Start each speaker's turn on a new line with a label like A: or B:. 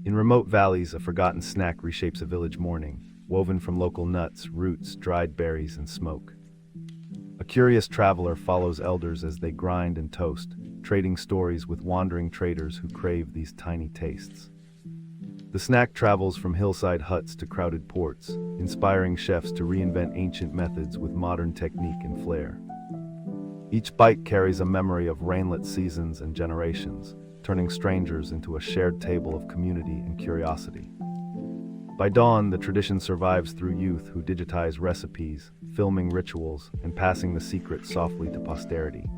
A: In remote valleys, a forgotten snack reshapes a village morning, woven from local nuts, roots, dried berries, and smoke. A curious traveler follows elders as they grind and toast, trading stories with wandering traders who crave these tiny tastes. The snack travels from hillside huts to crowded ports, inspiring chefs to reinvent ancient methods with modern technique and flair. Each bite carries a memory of rainlet seasons and generations, turning strangers into a shared table of community and curiosity. By dawn, the tradition survives through youth who digitize recipes, filming rituals, and passing the secret softly to posterity.